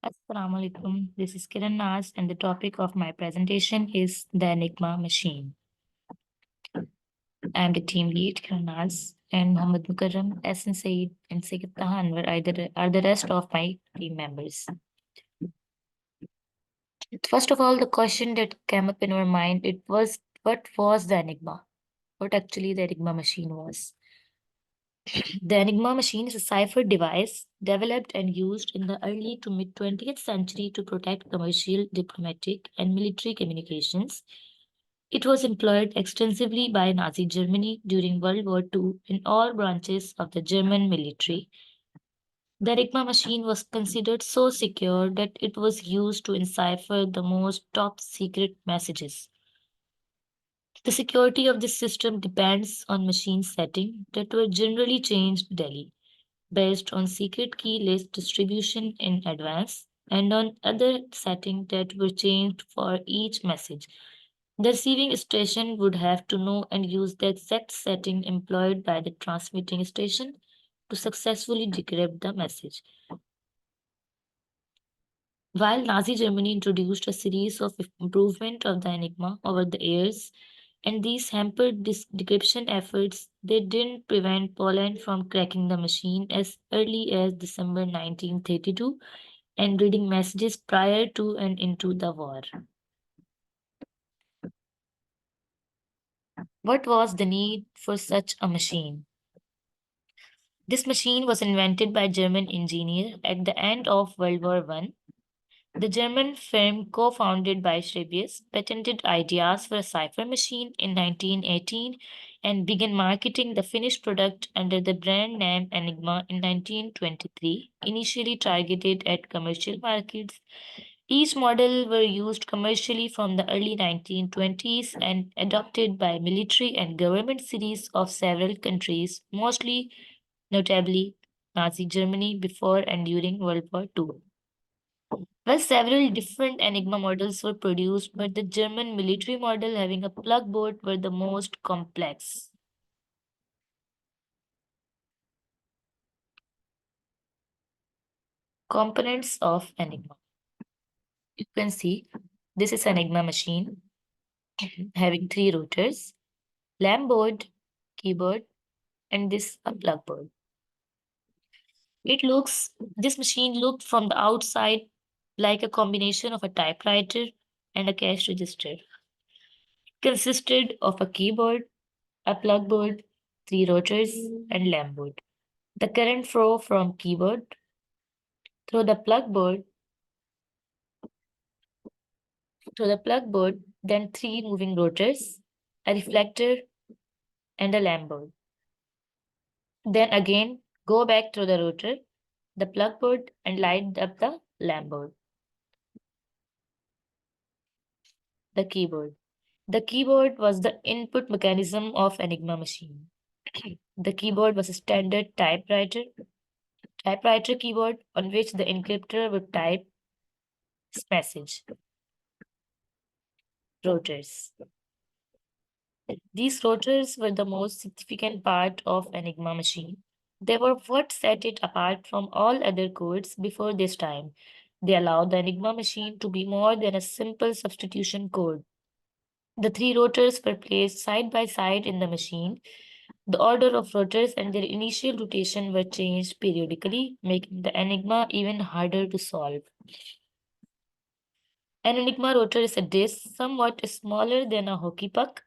Assalamu alaikum. This is Kiran Naz, and the topic of my presentation is the Enigma Machine. I am the team lead, Kiran Naz, and Muhammad Mukarram, Hassan Saeed, and Sayyid Tahan are the rest of my team members. First of all, the question that came up in our mind it was what was the Enigma? What actually the Enigma machine was? The Enigma machine is a cipher device developed and used in the early to mid 20th century to protect commercial, diplomatic, and military communications. It was employed extensively by Nazi Germany during World War II in all branches of the German military. The Enigma machine was considered so secure that it was used to encipher the most top secret messages. The security of this system depends on machine settings that were generally changed daily, based on secret key list distribution in advance and on other settings that were changed for each message. The receiving station would have to know and use the exact setting employed by the transmitting station to successfully decrypt the message. While Nazi Germany introduced a series of improvement of the Enigma over the years, and these hampered decryption efforts, they didn't prevent Poland from cracking the machine as early as December 1932 and reading messages prior to and into the war. What was the need for such a machine? This machine was invented by German engineer at the end of World War I. The German firm co-founded by Schrebius patented ideas for a cipher machine in 1918 and began marketing the finished product under the brand name Enigma in 1923, initially targeted at commercial markets. Each model were used commercially from the early 1920s and adopted by military and government cities of several countries, mostly notably Nazi Germany before and during World War II. Well, several different Enigma models were produced, but the German military model having a plug board were the most complex. Components of Enigma. You can see this is Enigma machine having three rotors, lamp board, keyboard, and this a plug board. This machine looked from the outside like a combination of a typewriter and a cash register. Consisted of a keyboard, a plug board, three rotors, and lamp board. The current flow from keyboard through the plug board then three moving rotors, a reflector, and a lamp board. Then again go back through the rotor, the plug board, and light up the lamp board. The keyboard. The keyboard was the input mechanism of Enigma machine. The keyboard was a standard typewriter keyboard on which the encryptor would type its message. Rotors. These rotors were the most significant part of Enigma machine. They were what set it apart from all other codes before this time. They allowed the Enigma machine to be more than a simple substitution code. The three rotors were placed side by side in the machine. The order of rotors and their initial rotation were changed periodically, making the Enigma even harder to solve. An Enigma rotor is a disc somewhat smaller than a hockey puck.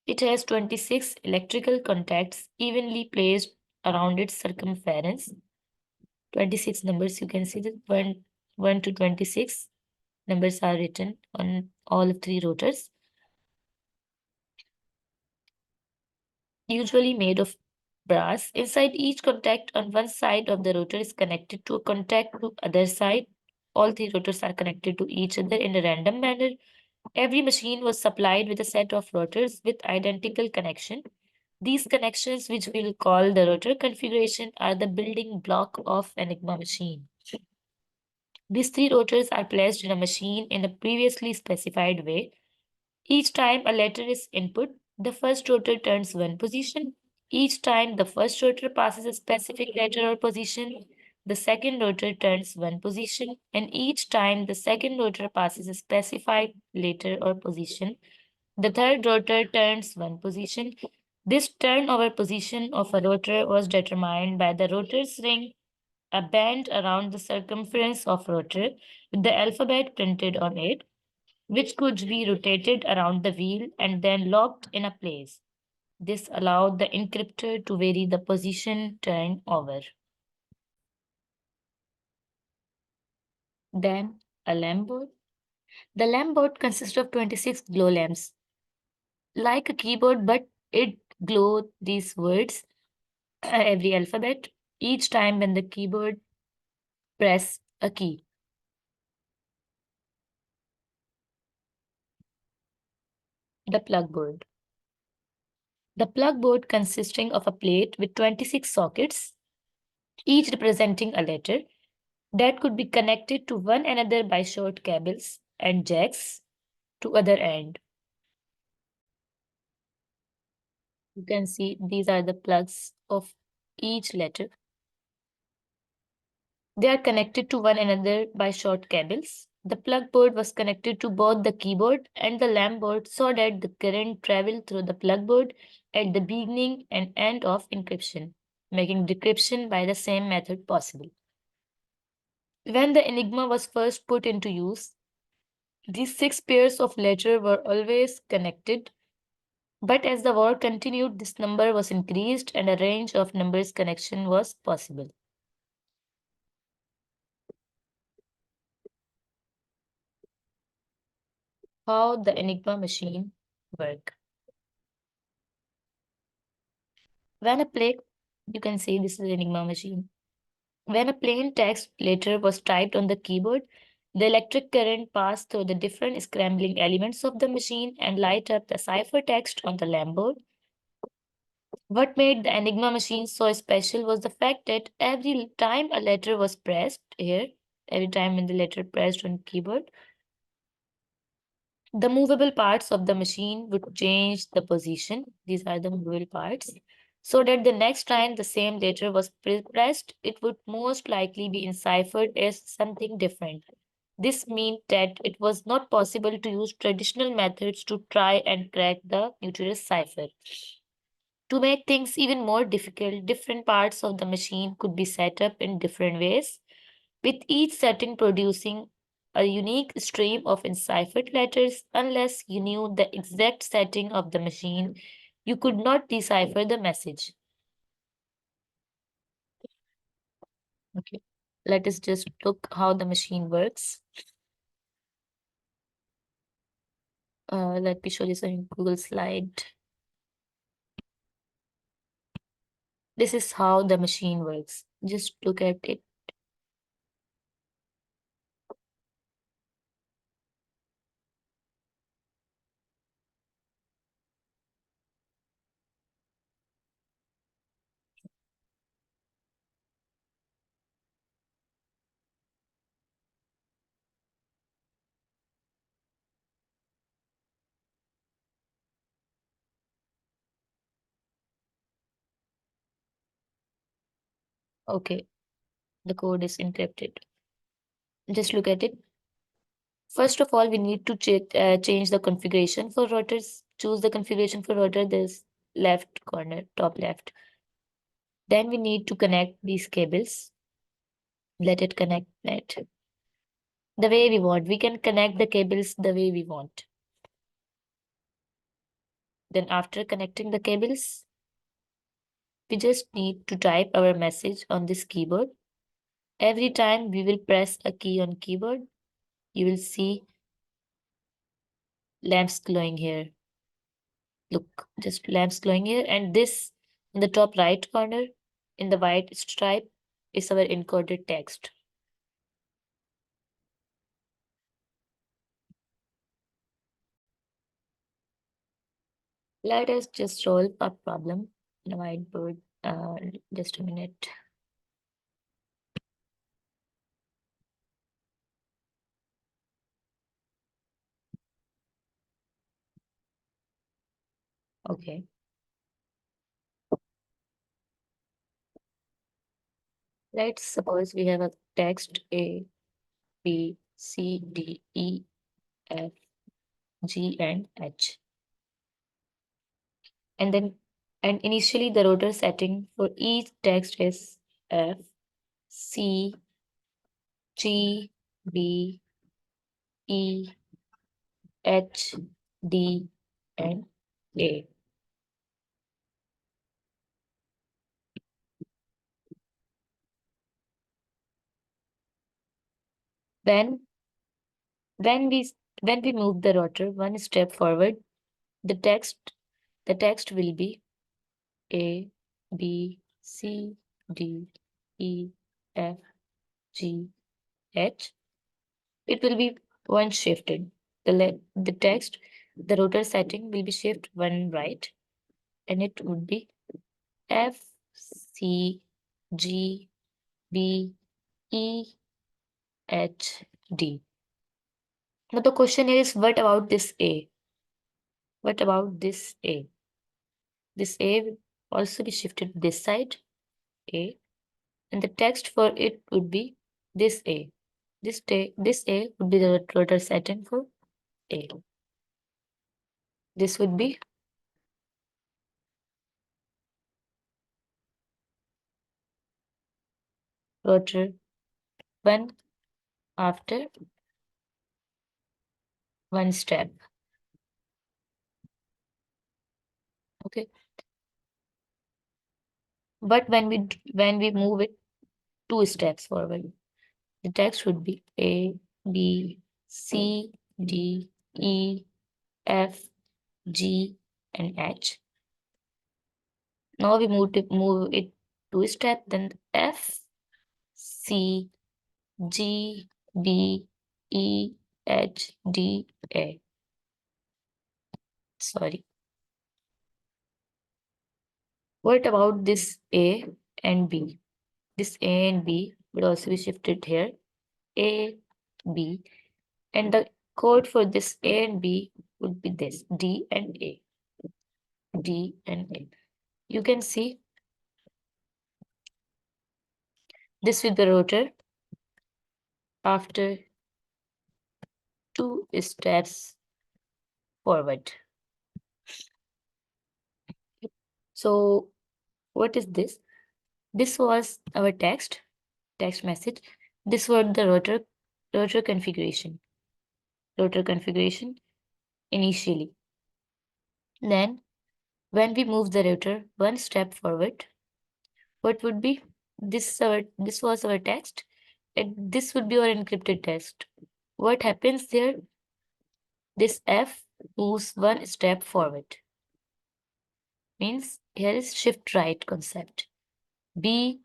It has 26 electrical contacts evenly placed around its circumference. 26 numbers, you can see that 1 to 26 numbers are written on all three rotors, usually made of brass. Inside each contact on one side of the rotor is connected to a contact to other side. All three rotors are connected to each other in a random manner. Every machine was supplied with a set of rotors with identical connection. These connections, which we'll call the rotor configuration, are the building block of Enigma machine. These three rotors are placed in a machine in a previously specified way. Each time a letter is input, the first rotor turns one position. Each time the first rotor passes a specific letter or position, the second rotor turns one position, and each time the second rotor passes a specified letter or position, the third rotor turns one position. This turnover position of a rotor was determined by the rotor's ring, a band around the circumference of rotor with the alphabet printed on it, which could be rotated around the wheel and then locked in a place. This allowed the encryptor to vary the position turnover. Then a lamp board. The lamp board consists of 26 glow lamps, like a keyboard, but it glow these words every alphabet each time when the keyboard press a key. The plug board. The plug board consisting of a plate with 26 sockets, each representing a letter that could be connected to one another by short cables and jacks to other end. You can see these are the plugs of each letter. They are connected to one another by short cables. The plug board was connected to both the keyboard and the lamp board so that the current traveled through the plug board at the beginning and end of encryption, making decryption by the same method possible. When the Enigma was first put into use, these six pairs of letters were always connected, but as the war continued, this number was increased and a range of numbers connection was possible. How the Enigma machine work. When a plain, you can say this is an Enigma machine. When a plain text letter was typed on the keyboard, the electric current passed through the different scrambling elements of the machine and light up the cipher text on the lamp board. What made the Enigma machine so special was the fact that every time a letter was pressed here, every time when the letter pressed on keyboard, the movable parts of the machine would change the position. These are the movable parts. So that the next time the same letter was pressed, it would most likely be enciphered as something different. This meant that it was not possible to use traditional methods to try and crack the Neutralist cipher. To make things even more difficult, different parts of the machine could be set up in different ways, with each setting producing a unique stream of enciphered letters. Unless you knew the exact setting of the machine, you could not decipher the message. Okay. Let us just look how the machine works. Let me show you some Google slide. This is how the machine works. Just look at it. Okay, the code is encrypted. Just look at it. First of all, we need to change the configuration for rotors. Choose the configuration for rotor, this left corner, top left. Then we need to connect these cables. Let it connect it the way we want. We can connect the cables the way we want. Then after connecting the cables, we just need to type our message on this keyboard. Every time we will press a key on keyboard, you will see lamps glowing here. Look, just lamps glowing here. And this in the top right corner, in the white stripe, is our encoded text. Let us just solve a problem in a whiteboard. Just a minute. Okay. Let's suppose we have a text A, B, C, D, E, F, G, and H. And initially the rotor setting for each text is F, C, G, B, E, H, D, and A. When when we when we move the rotor one step forward, the text will be A, B, C, D, E, F, G, H. It will be one shifted. The text, the rotor setting will be shift one right, and it would be F, C, G, B, E, H, D. Now the question here is, what about this A? What about this A? This A will also be shifted this side, A, and the text for it would be this A. This A would be the rotor setting for A. This would be rotor 1 after one step. Okay. But when we move it two steps forward, the text would be A, B, C, D, E, F, G, and H. Now we move it two step, then F, C, G, B, E, H, D, A. Sorry. What about this A and B? This A and B would also be shifted here. A, B. And the code for this A and B would be this D and A. D and A. You can see this with the rotor after two steps forward. So what is this? This was our text message. This was the rotor configuration. Rotor configuration initially. Then when we move the rotor one step forward, what would be this was our text, and this would be our encrypted text. What happens there? This F moves one step forward. Means here is shift right concept. B,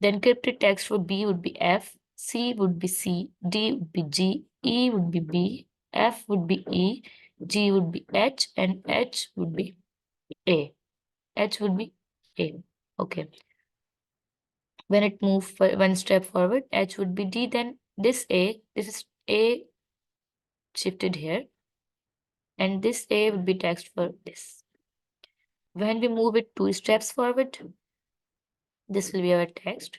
the encrypted text for B would be F, C would be C, D would be G, E would be B, F would be E, G would be H, and H would be A. H would be A. Okay. When it moves one step forward, H would be D, then this is A shifted here, and this A would be text for this. When we move it two steps forward, this will be our text.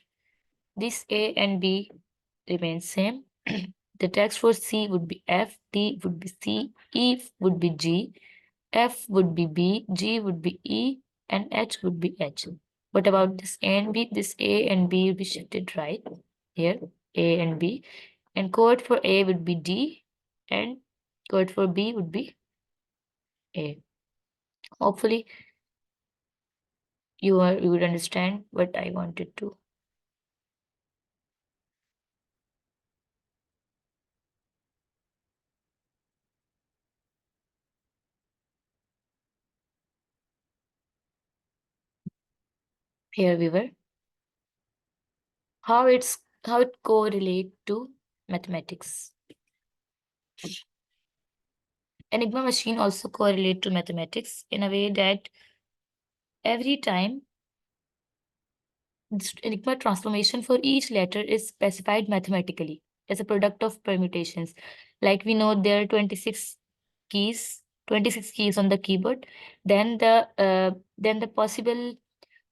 This A and B remain same. The text for C would be F, D would be C, E would be G, F would be B, G would be E, and H would be H. What about this A and B? This A and B will be shifted right here, A and B. And code for A would be D, and code for B would be A. Hopefully, you would understand what I wanted to. Here we were. How it correlate to mathematics. Enigma machine also correlate to mathematics in a way that every time this Enigma transformation for each letter is specified mathematically as a product of permutations. Like we know there are 26 keys, 26 keys on the keyboard. Then the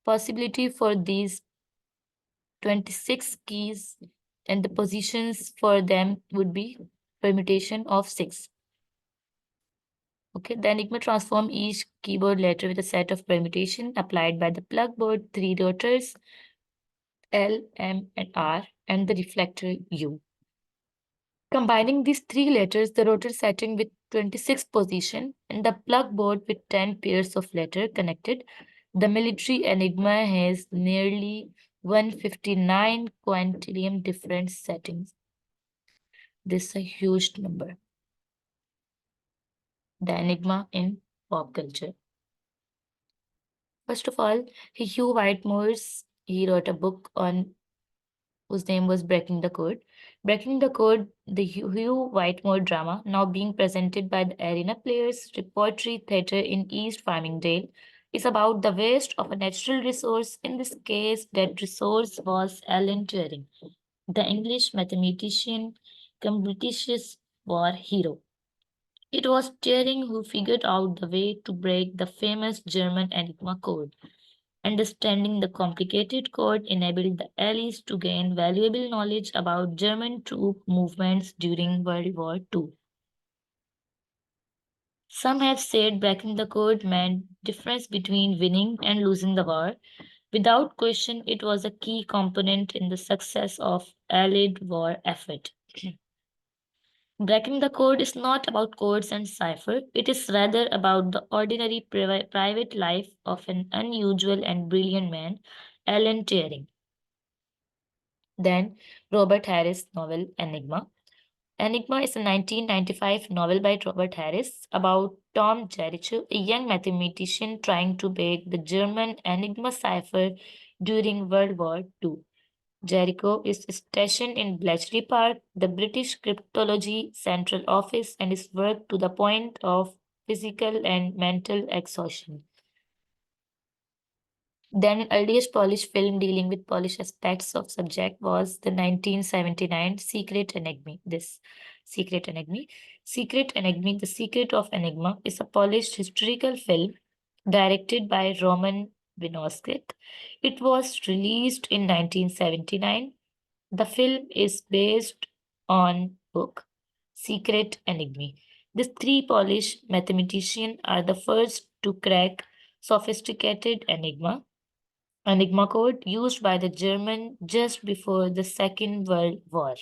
possibility for these 26 keys, and the positions for them would be permutation of 6. Okay, the Enigma transform each keyboard letter with a set of permutation applied by the plug board, 3 rotors L, M, and R, and the reflector U. Combining these 3 letters, the rotor setting with 26 position and the plug board with 10 pairs of letter connected, the military Enigma has nearly 159 quintillion different settings. This is a huge number. The Enigma in pop culture. First of all, Hugh Whitemore's he wrote a book on whose name was Breaking the Code. Breaking the Code, the Hugh Whitemore drama, now being presented by the Arena Players Repertory Theatre in East Farmingdale, is about the waste of a natural resource. In this case, that resource was Alan Turing, the English mathematician, come British war hero. It was Turing who figured out the way to break the famous German Enigma code. Understanding the complicated code enabled the Allies to gain valuable knowledge about German troop movements during World War II. Some have said breaking the code meant difference between winning and losing the war. Without question, it was a key component in the success of Allied war effort. Breaking the code is not about codes and cipher, it is rather about the ordinary private life of an unusual and brilliant man, Alan Turing. Then, Robert Harris' novel Enigma. Enigma is a 1995 novel by Robert Harris about Tom Jericho, a young mathematician trying to break the German Enigma cipher during World War II. Jericho is stationed in Bletchley Park, the British cryptology central office, and is worked to the point of physical and mental exhaustion. Then an earliest Polish film dealing with Polish aspects of subject was the 1979 Secret Enigma. Secret Enigma, The Secret of Enigma is a Polish historical film directed by Roman Wynorski. It was released in 1979. The film is based on book Secret Enigma. These 3 Polish mathematicians are the first to crack sophisticated Enigma code used by the German just before the Second World War.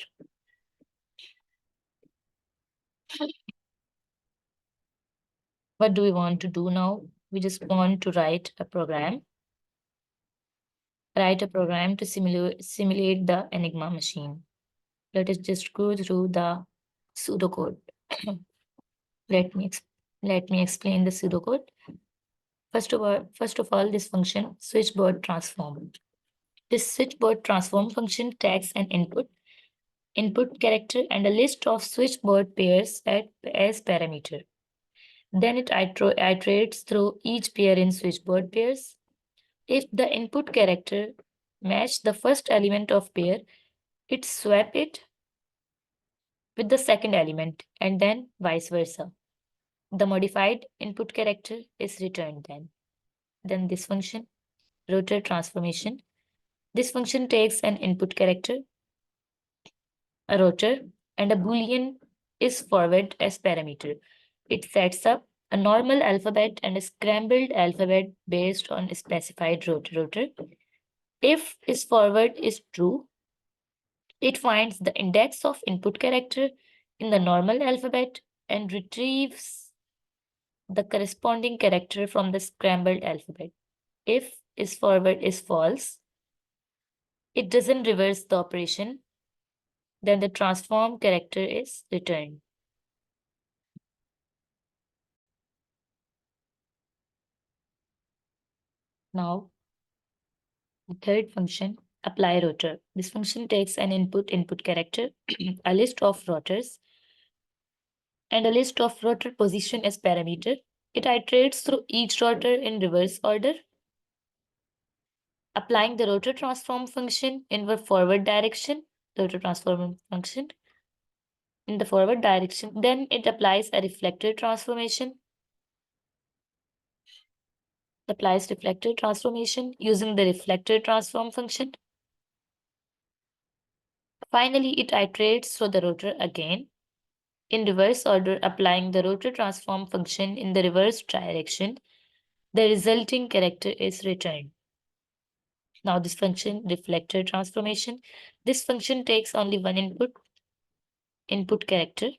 What do we want to do now? We just want to write a program to simulate the Enigma machine. Let us just go through the pseudocode. let me let me explain the pseudocode. First of all, this function switchboard transform. This switchboard transform function takes an input character and a list of switchboard pairs as parameter. Then it iterates through each pair in switchboard pairs. If the input character match the first element of pair, it swap it with the second element and then vice versa. The modified input character is returned then. Then this function, rotor transformation. This function takes an input character, a rotor, and a boolean is forward as parameter. It sets up a normal alphabet and a scrambled alphabet based on a specified rotor. If is forward is true, it finds the index of input character in the normal alphabet and retrieves the corresponding character from the scrambled alphabet. If is forward is false, it doesn't reverse the operation, then the transform character is returned. Now, the third function, apply rotor. This function takes an input character, a list of rotors, and a list of rotor position as parameter. It iterates through each rotor in reverse order, applying the rotor transform function in the forward direction, the rotor transform function in the forward direction. Then it applies a reflector transformation, using the reflector transform function. Finally, it iterates through the rotor again in reverse order, applying the rotor transform function in the reverse direction. The resulting character is returned. Now, this function, reflector transformation, this function takes only one input character.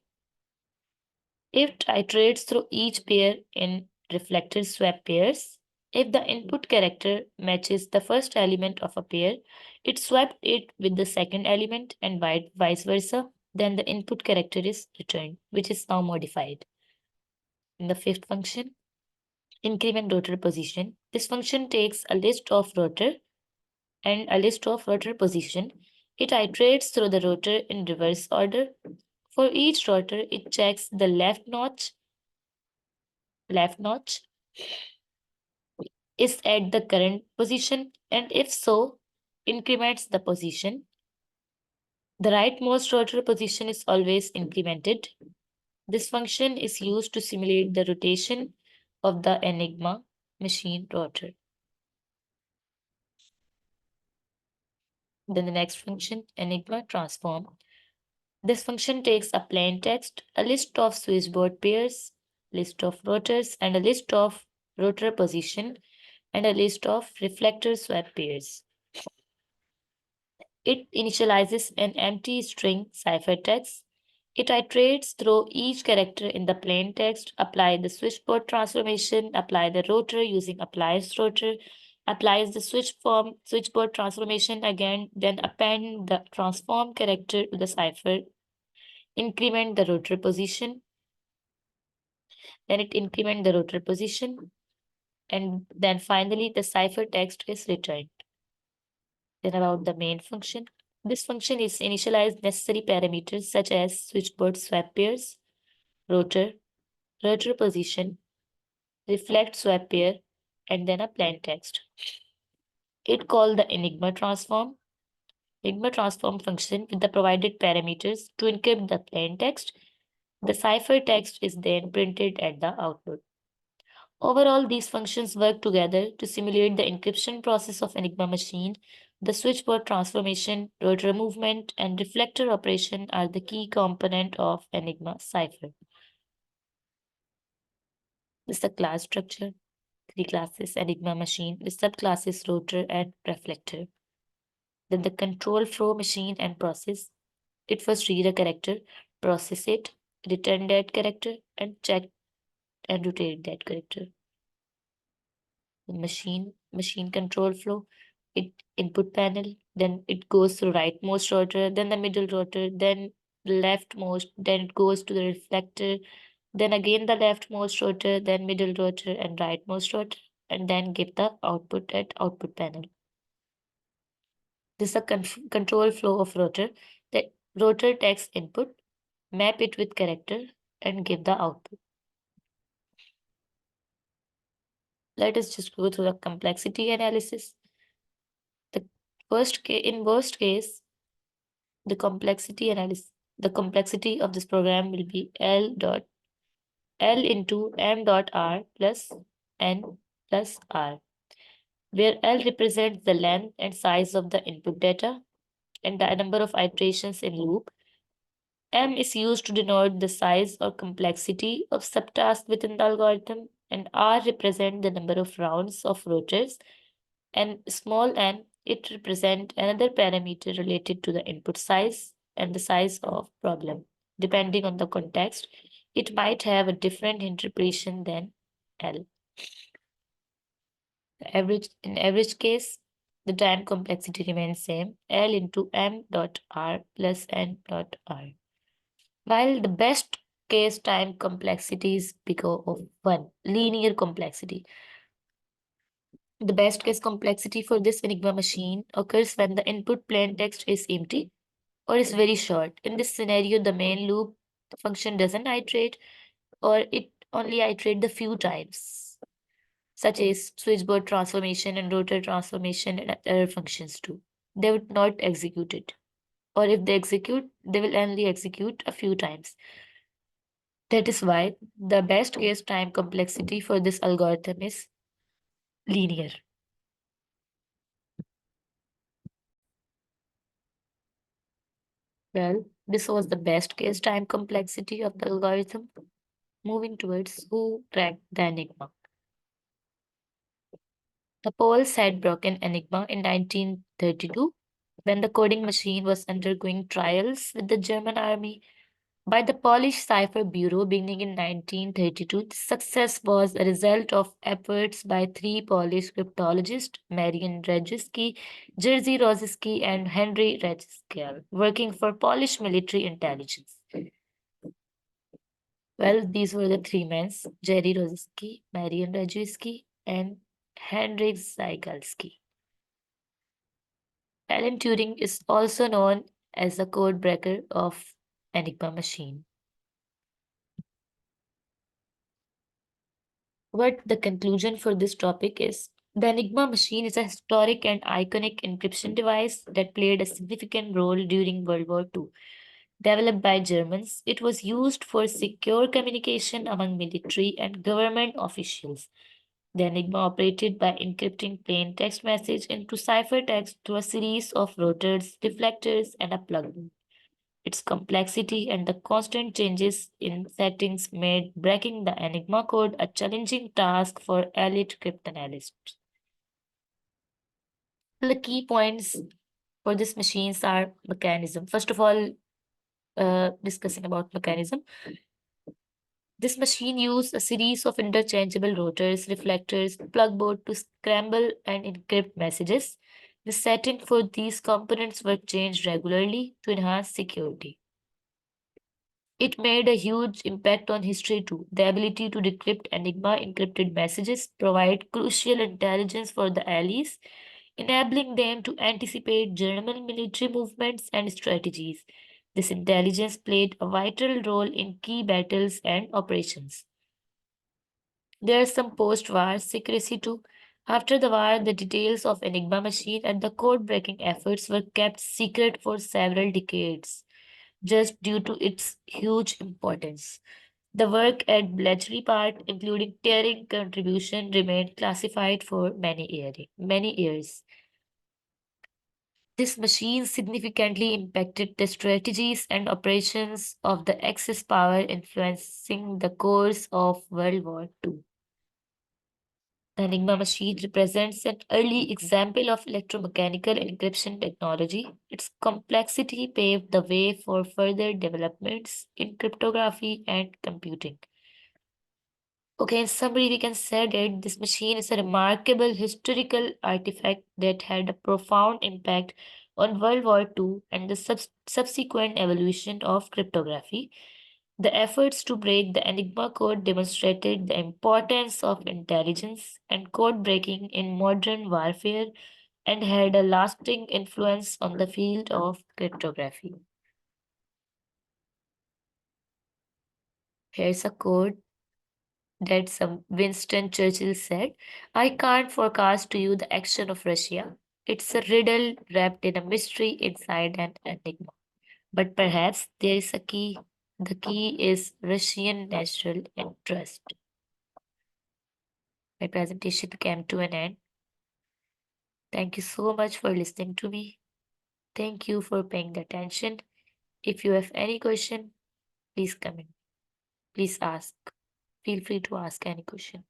It iterates through each pair in reflector swap pairs. If the input character matches the first element of a pair, it swapped it with the second element and vice versa. Then the input character is returned, which is now modified. In the fifth function, increment rotor position, this function takes a list of rotor and a list of rotor position. It iterates through the rotor in reverse order. For each rotor, it checks the left notch is at the current position, and if so, increments the position. The rightmost rotor position is always incremented. This function is used to simulate the rotation of the Enigma machine rotor. Then the next function, Enigma transform. This function takes a plain text, a list of switchboard pairs, list of rotors, and a list of rotor position, and a list of reflector swap pairs. It initializes an empty string ciphertext. It iterates through each character in the plain text, apply the switchboard transformation, apply the rotor using applies rotor, applies the switchboard transformation again, then append the transform character to the cipher, increment the rotor position, then it increment the rotor position, and then finally the ciphertext is returned. Then about the main function. This function is initialize necessary parameters such as switchboard swap pairs, rotor position, reflect swap pair, and then a plain text. It called the Enigma transform function with the provided parameters to encrypt the plain text. The ciphertext is then printed at the output. Overall, these functions work together to simulate the encryption process of Enigma machine. The switchboard transformation, rotor movement, and reflector operation are the key component of Enigma cipher. This is the class structure. Three classes: Enigma machine, with subclasses rotor and reflector. Then the control flow machine and process. It first read a character, process it, return that character, and check and rotate that character. The machine control flow, it input panel, then it goes through rightmost rotor, then the middle rotor, then leftmost, then it goes to the reflector, then again the leftmost rotor, then middle rotor and rightmost rotor, and then give the output at output panel. This is a control flow of rotor. The rotor takes input, map it with character, and give the output. Let us just go through the complexity analysis. In worst case, the complexity of this program will be L into M dot R plus N plus R, where L represents the length and size of the input data and the number of iterations in loop. M is used to denote the size or complexity of subtasks within the algorithm, and R represent the number of rounds of rotors, and small n, it represent another parameter related to the input size and the size of problem. Depending on the context, it might have a different interpretation than L. In average case, the time complexity remains same, L into M dot R plus N dot R. While the best case time complexity is bigger of 1, linear complexity. The best case complexity for this Enigma machine occurs when the input plain text is empty or is very short. In this scenario, the main loop function doesn't iterate or it only iterate the few times, such as switchboard transformation and rotor transformation and other functions too. They would not execute it. Or if they execute, they will only execute a few times. That is why the best case time complexity for this algorithm is linear. Well, this was the best case time complexity of the algorithm, moving towards who cracked the enigma. The Poles had broken Enigma in 1932 when the coding machine was undergoing trials with the German army. By the Polish Cipher Bureau beginning in 1932, the success was a result of efforts by three Polish cryptologists, Marian Rejewski, Jerzy Rozycki, and Henry Rejewski, working for Polish military intelligence. Well, these were the three men, Jerry Rozycki, Marian Rejewski, and Henryk Zygalski. Alan Turing is also known as the code breaker of Enigma Machine. What the conclusion for this topic is the Enigma machine is a historic and iconic encryption device that played a significant role during World War II. Developed by Germans, it was used for secure communication among military and government officials. The Enigma operated by encrypting plain text message into ciphertext through a series of rotors, deflectors, and a plug. Its complexity and the constant changes in settings made breaking the Enigma code a challenging task for elite cryptanalysts. The key points for this machines are mechanism. First of all, discussing about mechanism. This machine used a series of interchangeable rotors, reflectors, plug board to scramble and encrypt messages. The setting for these components were changed regularly to enhance security. It made a huge impact on history too. The ability to decrypt Enigma encrypted messages provide crucial intelligence for the Allies, enabling them to anticipate German military movements and strategies. This intelligence played a vital role in key battles and operations. There's some post-war secrecy too. After the war, the details of Enigma machine and the code-breaking efforts were kept secret for several decades, just due to its huge importance. The work at Bletchley Park, including Turing contribution, remained classified for many years. This machine significantly impacted the strategies and operations of the Axis power, influencing the course of World War II. The Enigma machine represents an early example of electromechanical encryption technology. Its complexity paved the way for further developments in cryptography and computing. Okay, in summary, we can say that this machine is a remarkable historical artifact that had a profound impact on World War II and the subsequent evolution of cryptography. The efforts to break the Enigma code demonstrated the importance of intelligence and code breaking in modern warfare and had a lasting influence on the field of cryptography. Here's a quote that some Winston Churchill said, I can't forecast to you the action of Russia. It's a riddle wrapped in a mystery inside an enigma. But perhaps there is a key. The key is Russian national interest. My presentation came to an end. Thank you so much for listening to me. Thank you for paying attention. If you have any question, please comment. Please ask. Feel free to ask any question.